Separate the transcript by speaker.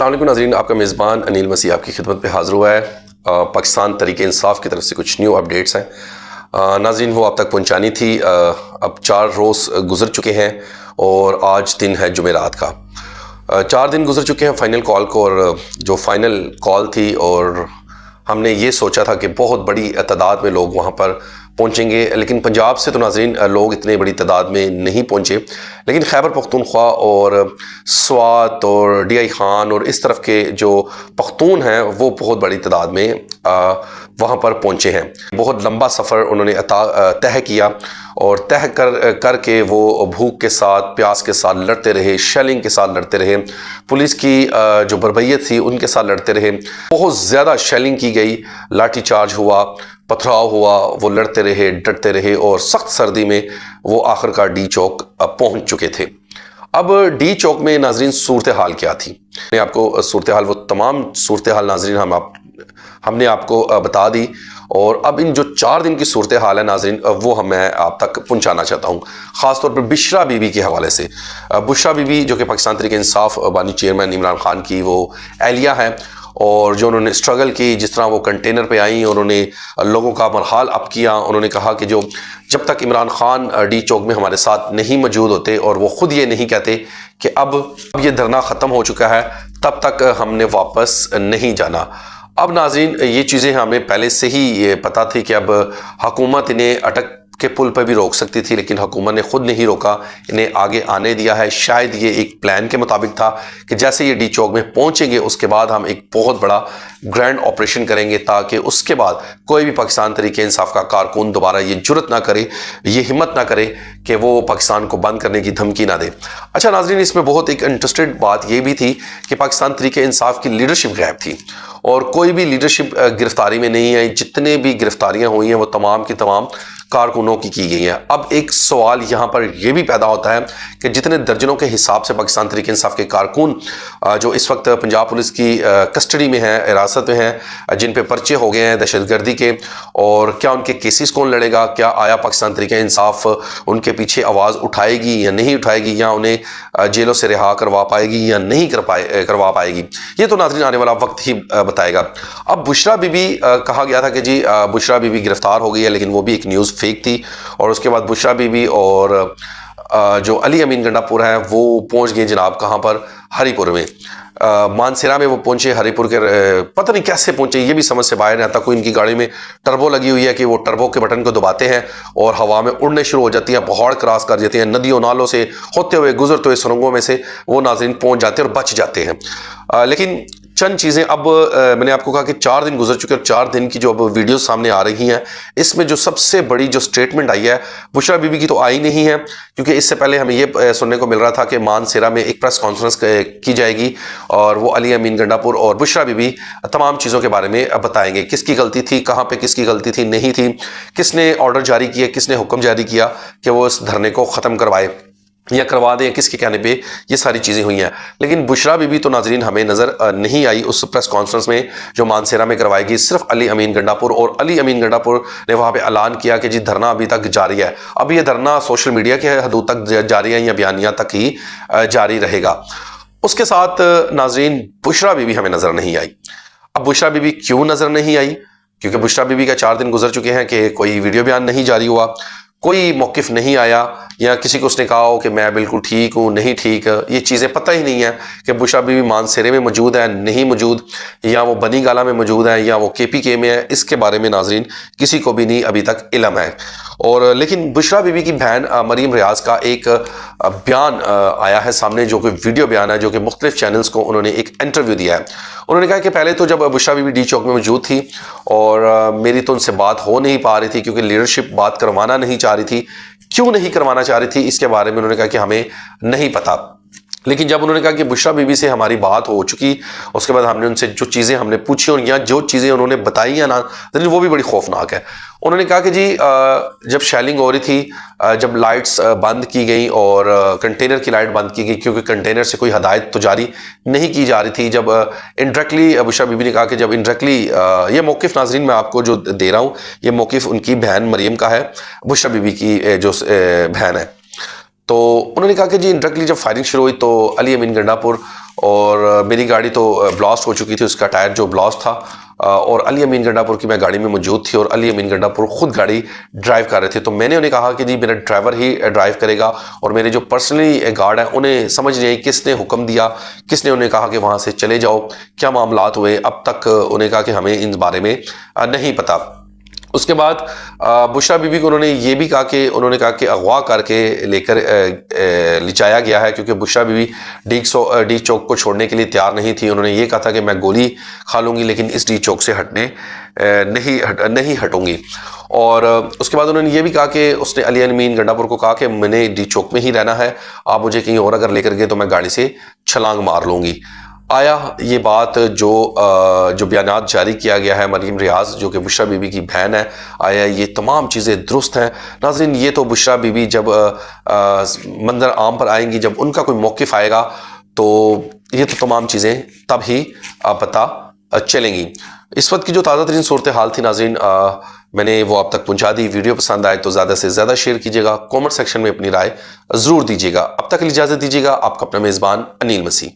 Speaker 1: السلام علیکم ناظرین، آپ کا میزبان انیل مسیح آپ کی خدمت پہ حاضر ہوا ہے۔ پاکستان تحریک انصاف کی طرف سے کچھ نیو اپڈیٹس ہیں ناظرین، وہ آپ تک پہنچانی تھی۔ اب 4 روز گزر چکے ہیں اور آج دن ہے جمعرات کا۔ 4 دن گزر چکے ہیں فائنل کال کو، اور جو فائنل کال تھی اور ہم نے یہ سوچا تھا کہ بہت بڑی تعداد میں لوگ وہاں پر پہنچیں گے، لیکن پنجاب سے تو ناظرین لوگ اتنے بڑی تعداد میں نہیں پہنچے، لیکن خیبر پختونخوا اور سوات اور ڈی آئی خان اور اس طرف کے جو پختون ہیں وہ بہت بڑی تعداد میں وہاں پر پہنچے ہیں۔ بہت لمبا سفر انہوں نے طے کیا، اور طے کر کے وہ بھوک کے ساتھ، پیاس کے ساتھ لڑتے رہے، شیلنگ کے ساتھ لڑتے رہے، پولیس کی جو بربریت تھی ان کے ساتھ لڑتے رہے، بہت زیادہ شیلنگ کی گئی، لاٹھی چارج ہوا، پتھراؤ ہوا، وہ لڑتے رہے، ڈٹتے رہے، اور سخت سردی میں وہ آخر کار ڈی چوک پہنچ چکے تھے۔ اب ڈی چوک میں ناظرین صورتحال کیا تھی؟ میں آپ کو صورتحال، وہ تمام صورتحال ناظرین ہم نے آپ کو بتا دی، اور اب ان جو 4 دن کی صورتحال ہے ناظرین وہ میں آپ تک پہنچانا چاہتا ہوں، خاص طور پر بشرا بی بی کے حوالے سے۔ بشرا بی بی جو کہ پاکستان تحریک انصاف بانی چیئرمین عمران خان کی وہ اہلیہ ہیں، اور جو انہوں نے اسٹرگل کی، جس طرح وہ کنٹینر پہ آئیں، انہوں نے لوگوں کا مرحال اپ کیا۔ انہوں نے کہا کہ جب تک عمران خان ڈی چوک میں ہمارے ساتھ نہیں موجود ہوتے، اور وہ خود یہ نہیں کہتے کہ اب یہ دھرنا ختم ہو چکا ہے، تب تک ہم نے واپس نہیں جانا۔ اب ناظرین یہ چیزیں ہمیں پہلے سے ہی پتہ تھی کہ اب حکومت انہیں اٹک کے پل پہ بھی روک سکتی تھی، لیکن حکومت نے خود نہیں روکا، انہیں آگے آنے دیا ہے۔ شاید یہ ایک پلان کے مطابق تھا کہ جیسے یہ ڈی چوک میں پہنچیں گے اس کے بعد ہم ایک بہت بڑا گرینڈ آپریشن کریں گے، تاکہ اس کے بعد کوئی بھی پاکستان تحریک انصاف کا کارکن دوبارہ یہ جرت نہ کرے، یہ ہمت نہ کرے کہ وہ پاکستان کو بند کرنے کی دھمکی نہ دے۔ اچھا ناظرین، اس میں بہت ایک انٹرسٹڈ بات یہ بھی تھی کہ پاکستان تحریک انصاف کی لیڈرشپ غائب تھی، اور کوئی بھی لیڈرشپ گرفتاری میں نہیں ہے۔ جتنے بھی گرفتاریاں ہوئی ہیں وہ تمام کی تمام کارکنوں کی گئی ہیں۔ اب ایک سوال یہاں پر یہ بھی پیدا ہوتا ہے کہ جتنے درجنوں کے حساب سے پاکستان تحریک انصاف کے کارکن جو اس وقت پنجاب پولیس کی کسٹڈی میں ہیں، حراست میں ہیں، جن پہ پرچے ہو گئے ہیں دہشت گردی کے، اور کیا ان کے کیسز کون لڑے گا؟ کیا آیا پاکستان تحریک انصاف ان کے پیچھے آواز اٹھائے گی یا نہیں اٹھائے گی، یا انہیں جیلوں سے رہا کروا پائے گی یا نہیں کروا پائے گی؟ یہ تو ناظرین آنے والا وقت ہی بتائے گا۔ اب بشرا بی بی کہا گیا تھا کہ جی بشرا بی بی گرفتار ہو گئی ہے، لیکن وہ بھی ایک نیوز فیک تھی، اور اس کے بعد بشرا بی بی اور جو علی امین گنڈا پور ہیں وہ پہنچ گئے جناب کہاں پر؟ ہری پور میں، مانسیرا میں وہ پہنچے۔ ہری پور کے پتہ نہیں کیسے پہنچے، یہ بھی سمجھ سے باہر ہے۔ آتا کوئی ان کی گاڑی میں ٹربو لگی ہوئی ہے کہ وہ ٹربو کے بٹن کو دباتے ہیں اور ہوا میں اڑنے شروع ہو جاتی ہیں، پہاڑ کراس کر جاتے ہیں، ندیوں نالوں سے ہوتے ہوئے گزرتے ہوئے سرنگوں میں سے وہ ناظرین پہنچ جاتے ہیں اور بچ جاتے ہیں۔ لیکن چند چیزیں اب میں نے آپ کو کہا کہ 4 دن گزر چکے، اور 4 دن کی جو اب ویڈیوز سامنے آ رہی ہیں، اس میں جو سب سے بڑی جو سٹیٹمنٹ آئی ہے بشرا بی بی کی تو آئی نہیں ہے، کیونکہ اس سے پہلے ہمیں یہ سننے کو مل رہا تھا کہ مانسیرا میں ایک پریس کانفرنس کی جائے گی، اور وہ علی امین گنڈا پور اور بشرا بی بی تمام چیزوں کے بارے میں بتائیں گے، کس کی غلطی تھی، کہاں پہ کس کی غلطی تھی، نہیں تھی، کس نے آرڈر جاری کیا، کس نے حکم جاری کیا کہ وہ اس دھرنے کو ختم کروائے یا کروا دیں، کس کے کہنے پہ یہ ساری چیزیں ہوئی ہیں۔ لیکن بشرا بی بی تو ناظرین ہمیں نظر نہیں آئی اس پریس کانفرنس میں جو مانسیرا میں کروائی گئی۔ صرف علی امین گنڈا پور، اور علی امین گنڈا پور نے وہاں پہ اعلان کیا کہ جی دھرنا ابھی تک جاری ہے۔ اب یہ دھرنا سوشل میڈیا کے حدود تک جاری ہے یا بیانیہ تک ہی جاری رہے گا۔ اس کے ساتھ ناظرین بشرا بی بی ہمیں نظر نہیں آئی۔ اب بشرا بی بی کیوں نظر نہیں آئی؟ کیونکہ بشرا بی بی کا 4 دن گزر چکے ہیں کہ کوئی ویڈیو بیان نہیں جاری ہوا، کوئی موقف نہیں آیا، یا کسی کو اس نے کہا ہو کہ میں بالکل ٹھیک ہوں، نہیں ٹھیک، یہ چیزیں پتہ ہی نہیں ہیں کہ بشرا بی بی مانسیرے میں موجود ہے، نہیں موجود، یا وہ بنی گالا میں موجود ہے، یا وہ KPK میں ہے۔ اس کے بارے میں ناظرین کسی کو بھی نہیں ابھی تک علم ہے۔ اور لیکن بشرا بی بی کی بہن مریم ریاض کا ایک بیان آیا ہے سامنے، جو کہ ویڈیو بیان ہے، جو کہ مختلف چینلز کو انہوں نے ایک انٹرویو دیا ہے۔ انہوں نے کہا کہ پہلے تو جب بشرا بی بی ڈی چوک میں موجود تھی اور میری تو ان سے بات ہو نہیں پا رہی تھی، کیونکہ لیڈرشپ بات کروانا نہیں چاہ رہی تھی۔ کیوں نہیں کروانا چاہ رہی تھی اس کے بارے میں انہوں نے کہا کہ ہمیں نہیں پتا، لیکن جب انہوں نے کہا کہ بشرا بی بی سے ہماری بات ہو چکی، اس کے بعد ہم نے ان سے جو چیزیں ہم نے پوچھی اور یا جو چیزیں انہوں نے بتائی ہیں نا وہ بھی بڑی خوفناک ہے۔ انہوں نے کہا کہ جی جب شیلنگ ہو رہی تھی، جب لائٹس بند کی گئی اور کنٹینر کی لائٹ بند کی گئی، کیونکہ کنٹینر سے کوئی ہدایت تو جاری نہیں کی جا رہی تھی، جب انڈائریکٹلی بشرا بی بی نے کہا کہ جب انڈائریکٹلی یہ موقف ناظرین میں آپ کو جو دے رہا ہوں، یہ موقف ان کی بہن مریم کا ہے، بشرا بی بی کی جو بہن ہے۔ تو انہوں نے کہا کہ جی انڈائریکٹلی جب فائرنگ شروع ہوئی تو علی امین گنڈا پور اور میری گاڑی تو بلاسٹ ہو چکی تھی، اس کا ٹائر جو بلاسٹ تھا، اور علی امین گنڈا پور کی میں گاڑی میں موجود تھی اور علی امین گنڈا پور خود گاڑی ڈرائیو کر رہے تھے. تو میں نے انہیں کہا کہ جی میرا ڈرائیور ہی ڈرائیو کرے گا، اور میرے جو پرسنلی گارڈ ہیں انہیں سمجھ نہیں آئی کس نے حکم دیا، کس نے انہیں کہا کہ وہاں سے چلے جاؤ، کیا معاملات ہوئے، اب تک انہیں کہا کہ ہمیں ان بارے میں نہیں پتہ. اس کے بعد بشرا بی بی کو انہوں نے یہ بھی کہا کہ اغوا کر کے لے کر لے جایا گیا ہے، کیونکہ بشرا بی بی ڈی چوک کو چھوڑنے کے لیے تیار نہیں تھی. انہوں نے یہ کہا تھا کہ میں گولی کھا لوں گی لیکن اس ڈی چوک سے نہیں ہٹوں گی. اور اس کے بعد انہوں نے یہ بھی کہا کہ اس نے علی امین گنڈا پور کو کہا کہ میں نے ڈی چوک میں ہی رہنا ہے، آپ مجھے کہیں اور اگر لے کر گئے تو میں گاڑی سے چھلانگ مار لوں گی. آیا یہ بات جو بیانات جاری کیا گیا ہے مریم ریاض جو کہ بشرا بی بی کی بہن ہے، آیا یہ تمام چیزیں درست ہیں؟ ناظرین، یہ تو بشرا بی بی جب منظر عام پر آئیں گی، جب ان کا کوئی موقف آئے گا تو یہ تو تمام چیزیں تب ہی پتہ چلیں گی. اس وقت کی جو تازہ ترین صورتحال تھی ناظرین، میں نے وہ آپ تک پہنچا دی. ویڈیو پسند آئے تو زیادہ سے زیادہ شیئر کیجیے گا، کومنٹ سیکشن میں اپنی رائے ضرور دیجیے گا. اب تک اجازت دیجیے گا، آپ کا اپنا میزبان انیل مسیح.